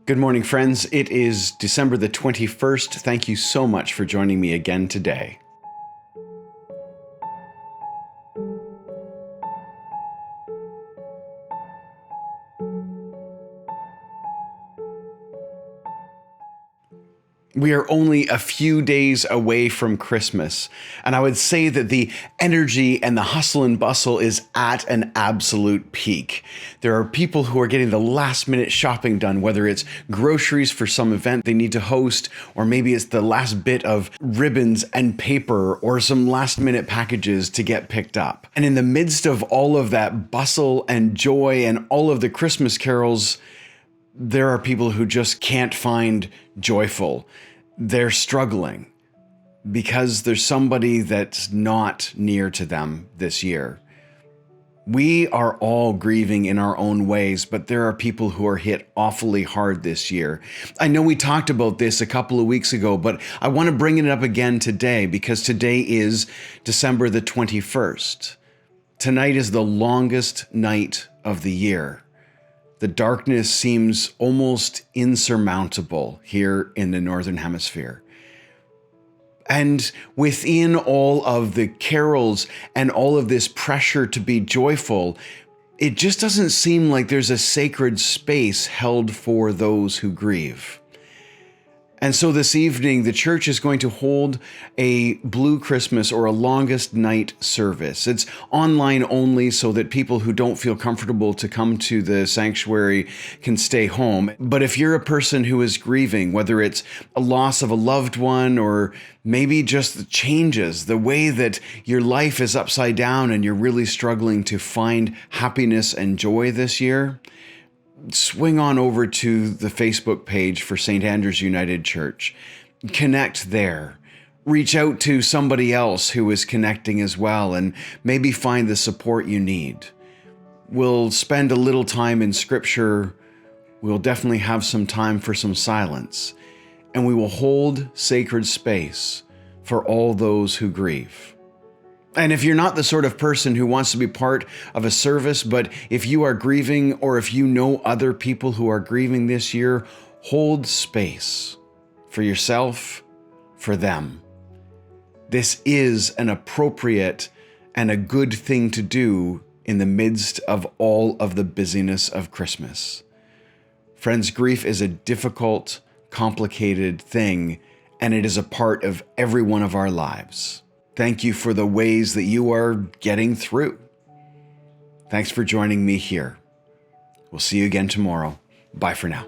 Good morning, friends. It is December the 21st. Thank you so much for joining me again today. We are only a few days away from Christmas, and I would say that the energy and the hustle and bustle is at an absolute peak. There are people who are getting the last minute shopping done, whether it's groceries for some event they need to host, or maybe it's the last bit of ribbons and paper or some last minute packages to get picked up. And in the midst of all of that bustle and joy and all of the Christmas carols, there are people who just can't find joyful. They're struggling because there's somebody that's not near to them this year. We are all grieving in our own ways, but there are people who are hit awfully hard this year. I know we talked about this a couple of weeks ago, but I want to bring it up again today because today is December the 21st. Tonight is the longest night of the year. The darkness seems almost insurmountable here in the Northern Hemisphere. And within all of the carols and all of this pressure to be joyful, it just doesn't seem like there's a sacred space held for those who grieve. And so this evening, the church is going to hold a Blue Christmas or a longest night service. It's online only so that people who don't feel comfortable to come to the sanctuary can stay home. But if you're a person who is grieving, whether it's a loss of a loved one or maybe just the changes, the way that your life is upside down and you're really struggling to find happiness and joy this year, swing on over to the Facebook page for St. Andrew's United Church. Connect there. Reach out to somebody else who is connecting as well and maybe find the support you need. We'll spend a little time in Scripture. We'll definitely have some time for some silence. And we will hold sacred space for all those who grieve. And if you're not the sort of person who wants to be part of a service, but if you are grieving or if you know other people who are grieving this year, hold space for yourself, for them. This is an appropriate and a good thing to do in the midst of all of the busyness of Christmas. Friends, grief is a difficult, complicated thing, and it is a part of every one of our lives. Thank you for the ways that you are getting through. Thanks for joining me here. We'll see you again tomorrow. Bye for now.